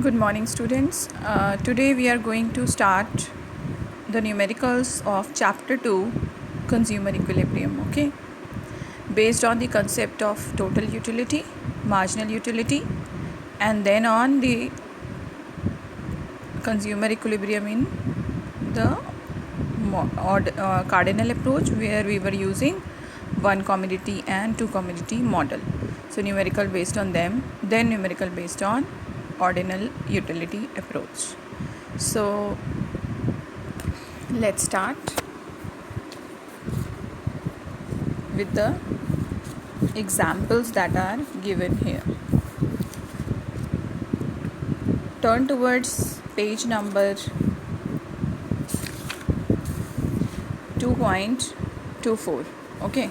Good morning, students. Today we are going to start the numericals of chapter 2, consumer equilibrium. Okay, based on the concept of total utility, marginal utility, and then on the consumer equilibrium in the cardinal approach, where we were using one commodity and two commodity model. So numerical based on them, then numerical based on ordinal utility approach. So let's start with the examples that are given here. Turn towards page number 2.24. Okay,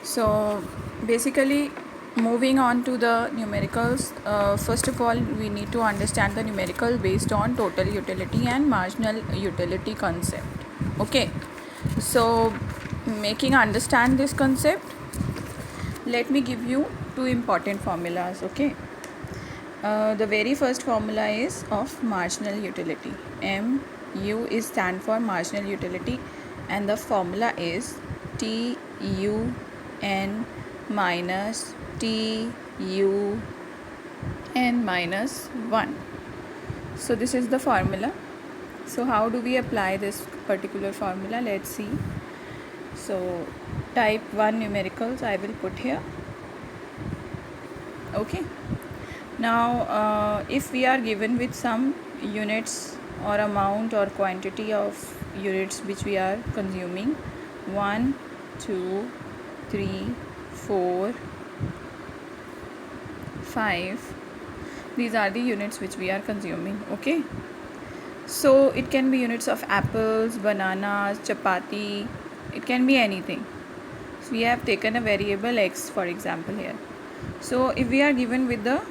so basically moving on to the numericals, first of all we need to understand the numerical based on total utility and marginal utility concept. Okay, so making understand this concept, let me give you two important formulas. Okay, the very first formula is of marginal utility. MU is stand for marginal utility, and the formula is TUN minus TUN minus 1. So this is the formula. So how do we apply this particular formula? Let's see. So type 1 numericals I will put here. Okay, now if we are given with some units or amount or quantity of units which we are consuming, 1 2 3 4 5, these are the units which we are consuming. Okay, so it can be units of apples, bananas, chapati, it can be anything. So we have taken a variable x for example here. So if we are given with the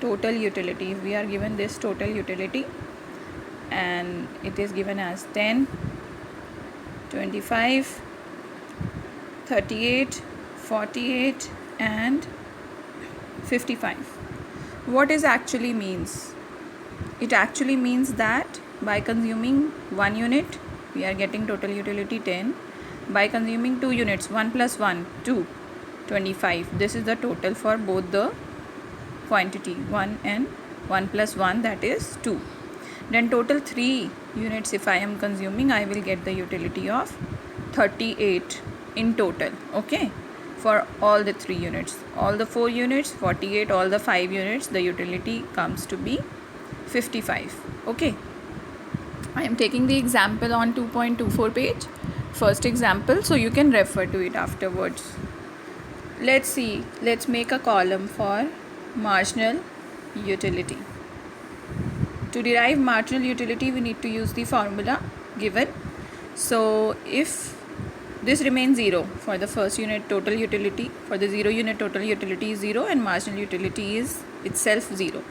total utility, if we are given this total utility and it is given as 10, 25, 38, 48 and 55, what is actually means? It actually means that by consuming 1 unit we are getting total utility 10. By consuming 2 units, 1 plus 1 2, 25. This is the total for both the quantity 1 and 1 plus 1, that is 2. Then total 3 units if I am consuming, I will get the utility of 38 in total. Okay, for all the 3 units, all the 4 units 48, all the 5 units, the utility comes to be 55. Okay, I am taking the example on 2.24 page, first example, so you can refer to it afterwards. Let's see, let's make a column for marginal utility. To derive marginal utility we need to use the formula given. So if this remains 0 for the first unit, total utility for the 0 unit, total utility is 0 and marginal utility is itself 0.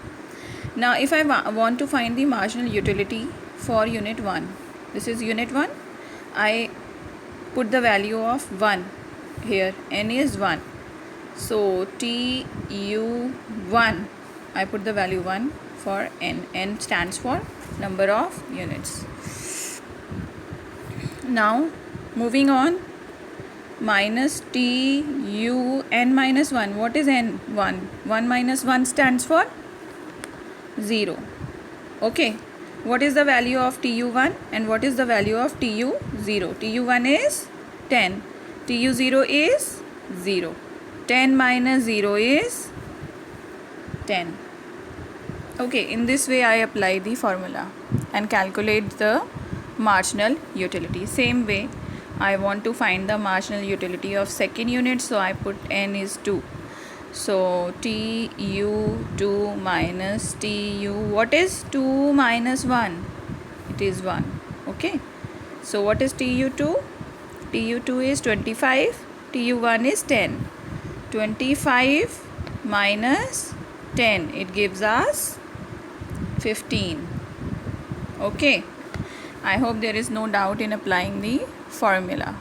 Now if I want to find the marginal utility for unit 1, this is unit 1, I put the value of 1 here, n is 1, so TU1 I put the value 1 for n. N stands for number of units. Now moving on, minus TUN minus 1. What is n? 1. 1 minus 1 stands for 0. Okay, what is the value of TU1 and what is the value of TU0? TU1 is 10, TU0 is 0. 10 minus 0 is 10. Okay, in this way I apply the formula and calculate the marginal utility. Same way I want to find the marginal utility of second unit, so I put n is 2. So TU2 minus TU, what is 2 minus 1? It is 1. Okay, so what is TU2? TU2 is 25, TU1 is 10. 25 minus 10, it gives us 15. Okay, I hope there is no doubt in applying the formula.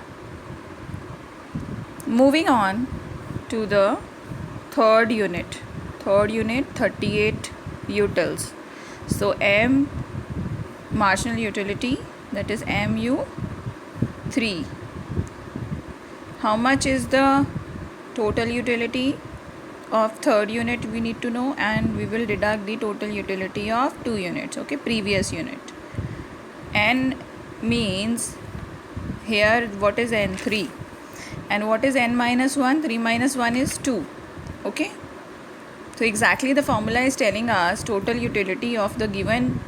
Moving on to the third unit 38 utils. So M marginal utility, that is MU3. How much is the total utility of third unit we need to know, and we will deduct the total utility of 2 units, okay, previous unit. N means here what is N? 3. And what is N minus 1? 3 minus 1 is 2, okay. So exactly the formula is telling us total utility of the given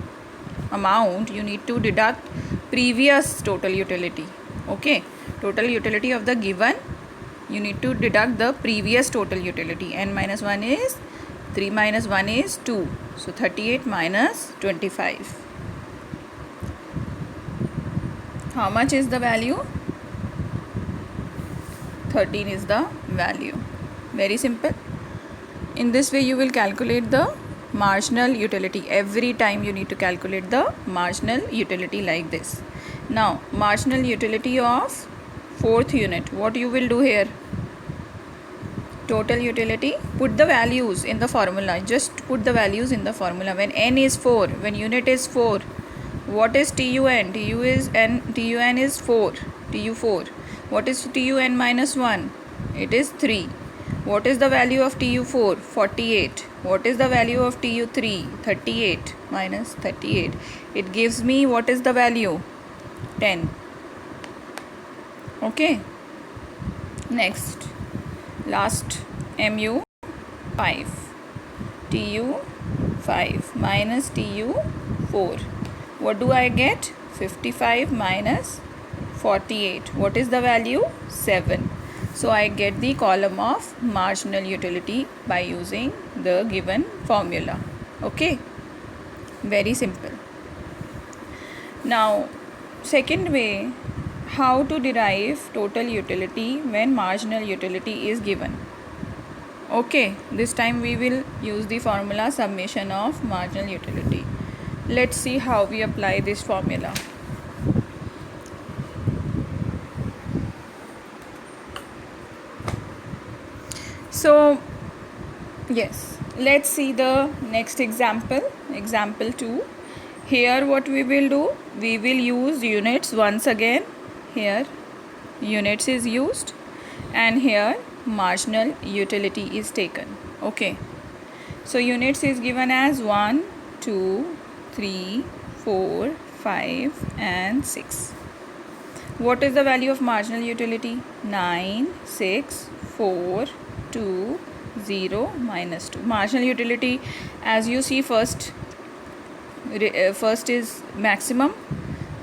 amount, you need to deduct previous total utility, okay. Total utility of the given, you need to deduct the previous total utility. N minus 1 is 3 minus 1 is 2. So 38 minus 25. How much is the value? 13 is the value. Very simple. In this way you will calculate the marginal utility. Every time you need to calculate the marginal utility like this. Now marginal utility of fourth unit, what you will do here? Total utility, put the values in the formula. Just put the values in the formula. When N is 4, when unit is 4, what is TUN? TUN is 4. TU4. What is TUN minus 1? It is 3. What is the value of TU4? 48. What is the value of TU3? 38 minus 38. It gives me what is the value? 10. Okay. Next. Last, MU5. TU5 minus TU4. What do I get? 55 minus 48. What is the value? 7. So I get the column of marginal utility by using the given formula. Okay. Very simple. Now, second way, how to derive total utility when marginal utility is given. Okay, this time we will use the formula summation of marginal utility. Let's see how we apply this formula. So yes, let's see the next example. Example 2. Here what we will do, we will use units once again. Here units is used and here marginal utility is taken. Okay, so units is given as 1, 2, 3, 4, 5 and 6. What is the value of marginal utility? 9, 6, 4, 2, 0, minus 2. Marginal utility, as you see, first is maximum,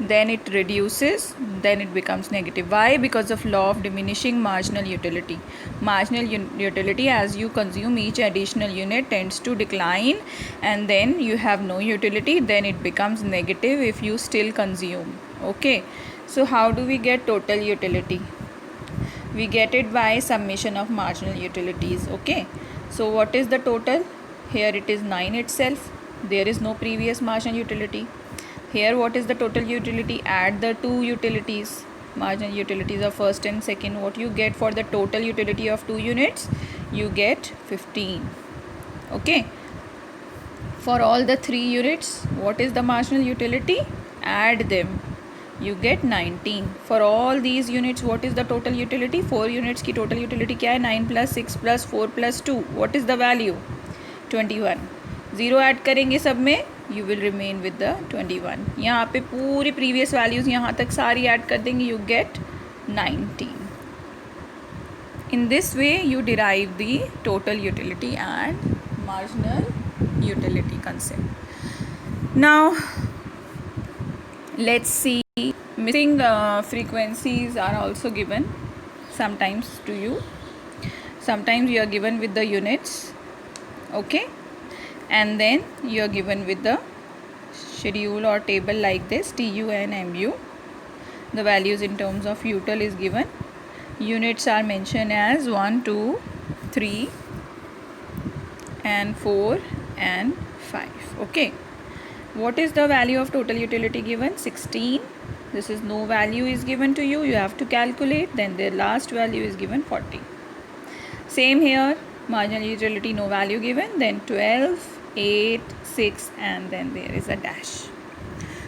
then it reduces, then it becomes negative. Why? Because of law of diminishing marginal utility. Marginal utility, as you consume each additional unit, tends to decline, and then you have no utility, then it becomes negative if you still consume. Okay, so how do we get total utility? We get it by summation of marginal utilities. Okay, so what is the total? Here it is 9 itself. There is no previous marginal utility. Here what is the total utility? Add the two utilities, marginal utilities of first and second. What you get for the total utility of 2 units? You get 15. Okay, for all the 3 units, what is the marginal utility? Add them, you get 19. For all these units, what is the total utility? 4 units की total utility क्या है? 9 plus 6 plus 4 plus 2. What is the value? 21. 0 add करेंगे सब में, you will remain with the 21. यहाँ पे पूरी previous values यहाँ तक सारी ऐड कर देंगे, you get 19. In this way you derive the total utility and marginal utility concept. Now let's see, missing frequencies are also given sometimes to you. Sometimes you are given with the units, okay, and then you are given with the schedule or table like this, TU and MU. The values in terms of util is given. Units are mentioned as 1, 2, 3 and 4 and 5. Okay, what is the value of total utility given? 16. This is no value is given to you, you have to calculate. Then the last value is given 40. Same here, marginal utility no value given. Then 12, 8, 6, and then there is a dash.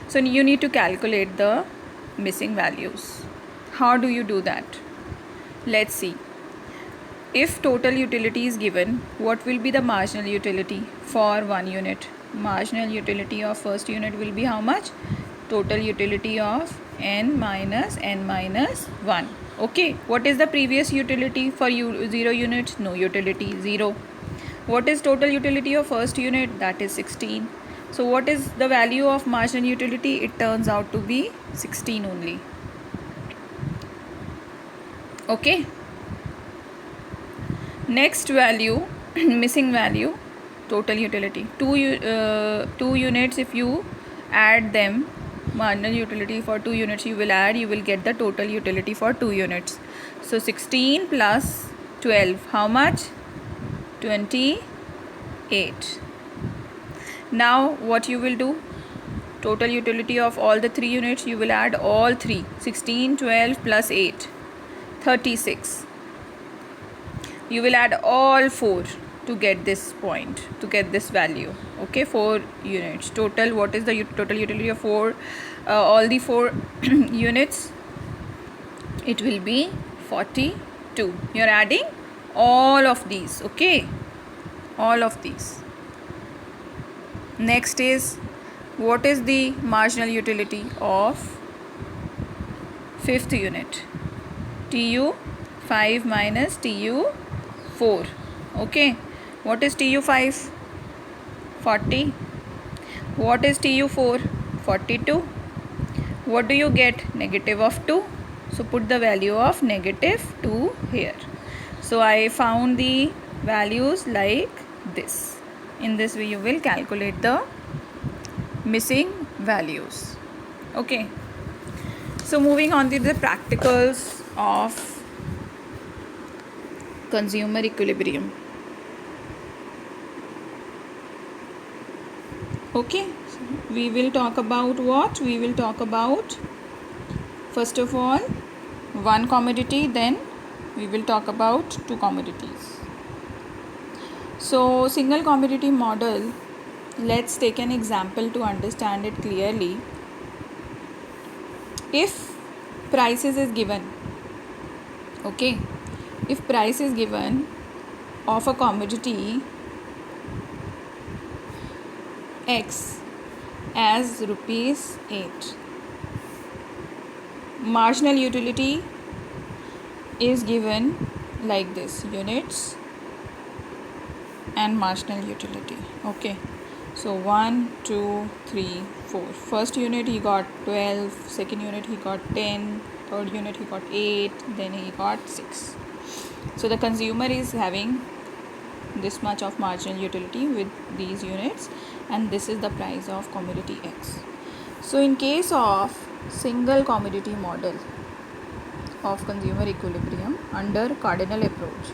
So you need to calculate the missing values. How do you do that? Let's see. If total utility is given, what will be the marginal utility for 1 unit? Marginal utility of first unit will be how much? Total utility of n minus 1. Okay, what is the previous utility for 0 units? No utility, 0. What is total utility of first unit? That is 16. So what is the value of marginal utility? It turns out to be 16 only. Okay. Next value, missing value, total utility. 2 units, if you add them, marginal utility for 2 units you will add, you will get the total utility for 2 units. So 16 plus 12, how much? 28. Now what you will do? Total utility of all the 3 units, you will add all 3. 16, 12 plus 8, 36. You will add all 4 to get this point, to get this value. Okay, 4 units total. What is the total utility of 4 all the 4 units? It will be 42. You are adding all of these. Okay, all of these. Next is, what is the marginal utility of 5th unit? TU 5 minus TU 4. Okay, what is TU 5? 40. What is TU 4? 42. What do you get? Negative of 2. So put the value of negative 2 here. So I found the values like this. In this way you will calculate the missing values. Okay, so moving on to the practicals of consumer equilibrium. Okay, we will talk about what? We will talk about, first of all, one commodity, then we will talk about 2 commodities. So single commodity model, let's take an example to understand it clearly. If prices is given, okay, if price is given of a commodity X as rupees 8, marginal utility is given like this, units and marginal utility. Okay, so 1, 2, 3, 4. First unit he got 12, second unit he got 10, third unit he got 8, then he got 6. So the consumer is having this much of marginal utility with these units, and this is the price of commodity X. So in case of single commodity model of consumer equilibrium under cardinal approach,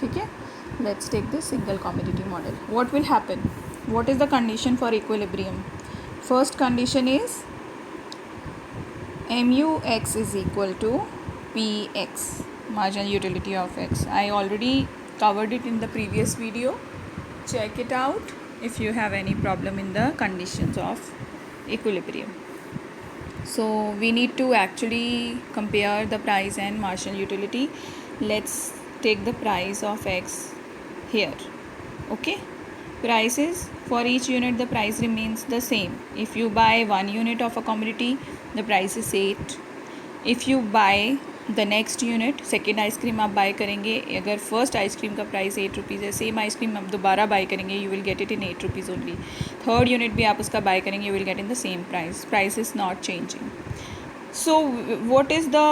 okay, let's take this single commodity model. What will happen? What is the condition for equilibrium? First condition is MUX is equal to PX, marginal utility of X. I already covered it in the previous video. Check it out if you have any problem in the conditions of equilibrium. So we need to actually compare the price and marginal utility. Let's take the price of X here. Okay, prices for each unit, the price remains the same. If you buy 1 unit of a commodity, the price is 8. if you buy the next unit, second ice cream आप bye करेंगे, अगर first ice cream का price 8 rupees है, same ice cream आप दोबारा bye करेंगे, you will get it in 8 rupees only. Third unit भी आप उसका बाय करेंगे, you will get in the same price. Price is not changing. So what is the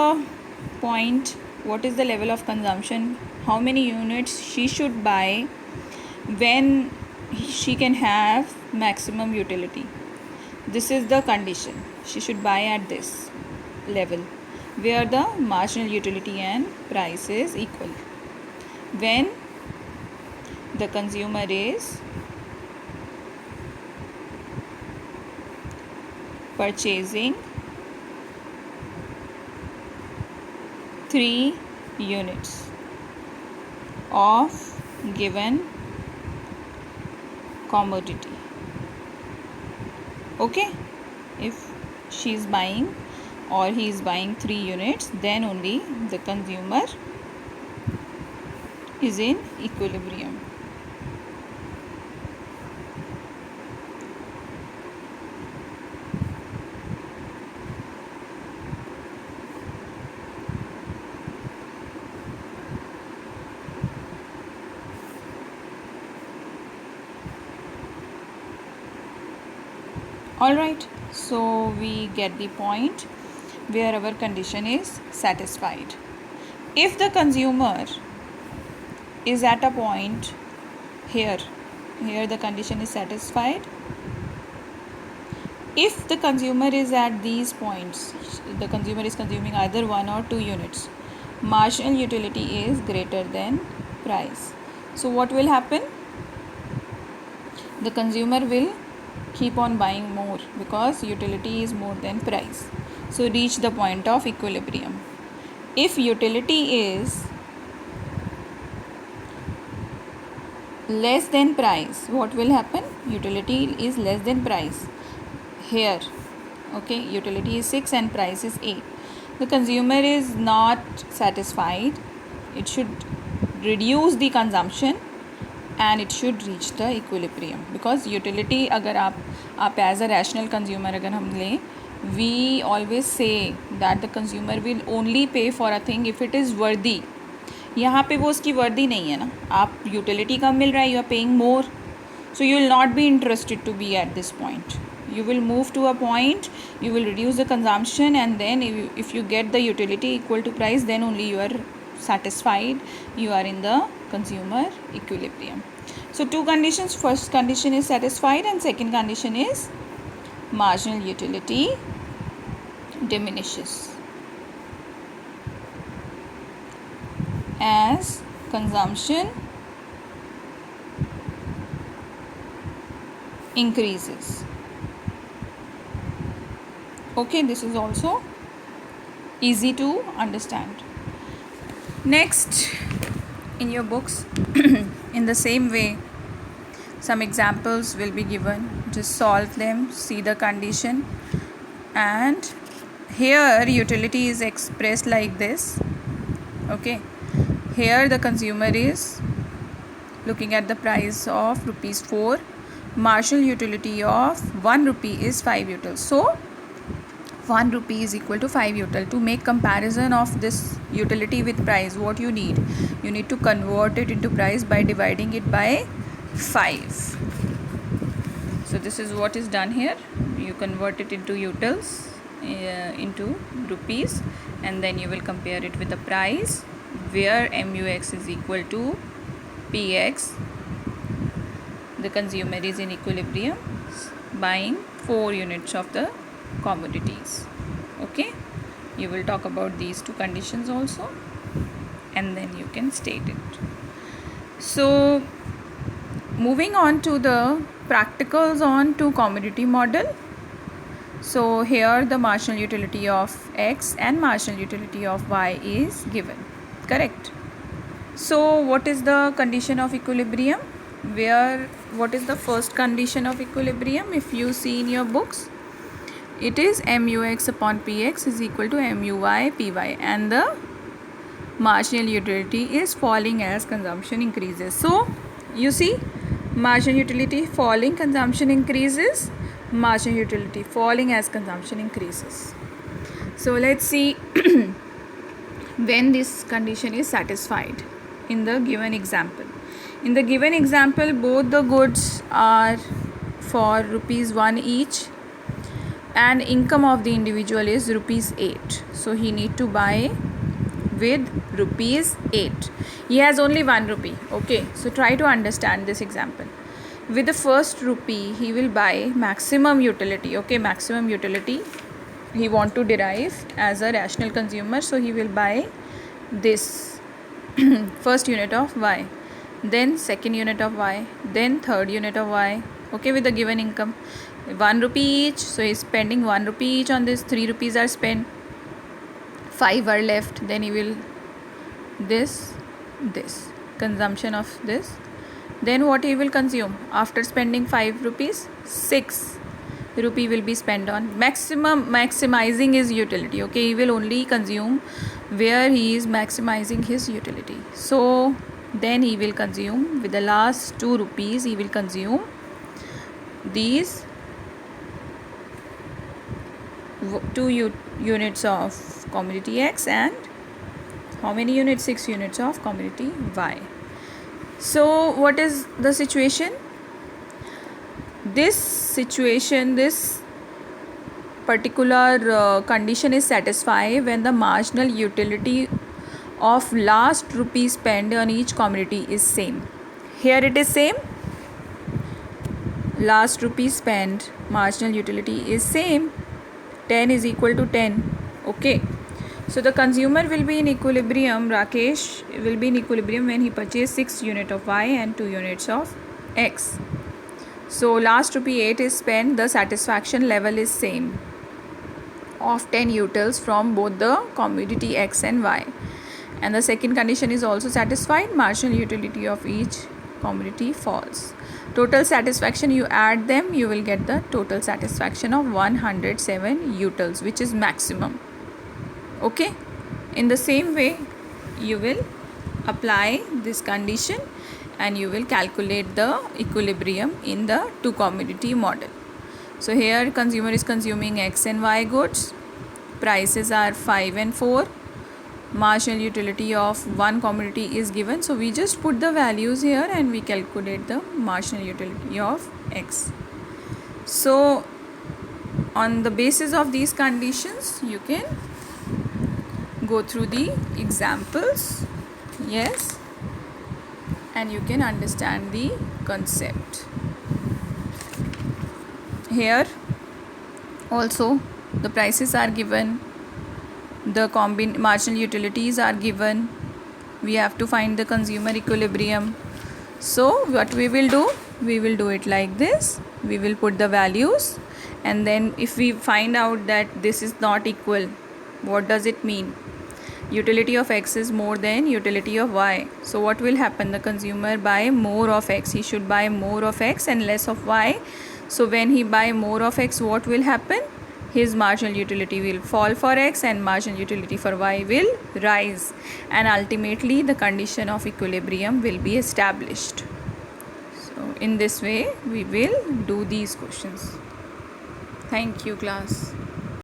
point, what is the level of consumption, how many units she should buy when she can have maximum utility? This is the condition. She should buy at this level where the marginal utility and price is equal. When the consumer is purchasing 3 units. of given commodity. Okay, if she is buying or he is buying 3 units, then only the consumer is in equilibrium. Alright, so we get the point where our condition is satisfied. If the consumer is at a point here the condition is satisfied. If the consumer is at these points, the consumer is consuming either 1 or 2 units, marginal utility is greater than price. So what will happen? The consumer will keep on buying more because utility is more than price. So reach the point of equilibrium. If utility is less than price, what will happen? Utility is less than price. Here, okay, utility is 6 and price is 8. The consumer is not satisfied. It should reduce the consumption and it should reach the equilibrium, because utility अगर आप as a rational consumer अगर हम लें, we always say that the consumer will only pay for a thing if it is worthy. यहाँ पे वो उसकी वर्दी नहीं है ना, आप यूटिलिटी कम मिल रहा है, you are paying more, so you will not be interested to be at this point. You will move to a point, you will reduce the consumption, and then if you get the utility equal to price, then only you are satisfied, you are in the consumer equilibrium. So 2 conditions, first condition is satisfied and second condition is marginal utility diminishes as consumption increases. Okay, this is also easy to understand. Next, in your books, in the same way, some examples will be given. Just solve them, see the condition, and here utility is expressed like this. Okay, here the consumer is looking at the price of rupees 4. Marginal utility of 1 rupee is 5 util. So 1 rupee is equal to 5 util. To make comparison of this utility with price, what you need to convert it into price by dividing it by 5. So this is what is done here. You convert it into utils, into rupees, and then you will compare it with the price where MUX is equal to PX. The consumer is in equilibrium buying 4 units of the commodities. Okay, you will talk about these 2 conditions also, and then you can state it. So moving on to the practicals on 2 commodity model. So here the marginal utility of X and marginal utility of Y is given, correct? So what is the condition of equilibrium? What is the first condition of equilibrium? If you see in your books, it is MUX upon PX is equal to MUY PY, and the marginal utility is falling as consumption increases. So you see, marginal utility falling, consumption increases, marginal utility falling as consumption increases. So let's see when this condition is satisfied in the given example. In the given example, both the goods are for rupees 1 each, and income of the individual is rupees 8. So he need to buy with rupees 8. He has only 1 rupee. Okay, so try to understand this example. With the first rupee, he will buy maximum utility. Okay, maximum utility he want to derive as a rational consumer. So he will buy this first unit of Y, then second unit of Y, then third unit of Y. Okay, with the given income 1 rupee each, so he is spending 1 rupee each on this. 3 rupees are spent, 5 are left, then he will this, consumption of this. Then what he will consume after spending 5 rupees? 6 rupee will be spent on maximizing his utility. Okay, he will only consume where he is maximizing his utility. So then he will consume with the last 2 rupees, he will consume these 2 units of commodity X and how many units? 6 units of commodity Y. So what is the situation? This particular condition is satisfied when the marginal utility of last rupee spent on each commodity is same. Here it is same. Last rupee spent, marginal utility is same. 10 is equal to 10. Okay. So the consumer will be in equilibrium, Rakesh will be in equilibrium when he purchases 6 units of Y and 2 units of X. So last rupee 8 is spent, the satisfaction level is same of 10 utils from both the commodity X and Y. And the second condition is also satisfied, marginal utility of each commodity falls. Total satisfaction, you add them, you will get the total satisfaction of 107 utils, which is maximum. Okay, in the same way you will apply this condition and you will calculate the equilibrium in the 2 commodity model. So here consumer is consuming X and Y goods, prices are 5 and 4, marginal utility of one commodity is given, so we just put the values here and we calculate the marginal utility of X. So on the basis of these conditions you can go through the examples, yes, and you can understand the concept. Here also the prices are given, the marginal utilities are given, we have to find the consumer equilibrium. So what we will do? We will do it like this, we will put the values, and then if we find out that this is not equal, what does it mean? Utility of X is more than utility of Y. So what will happen? The consumer buy more of X. He should buy more of X and less of Y. So when he buy more of X, what will happen? His marginal utility will fall for X and marginal utility for Y will rise. And ultimately the condition of equilibrium will be established. So in this way we will do these questions. Thank you, class.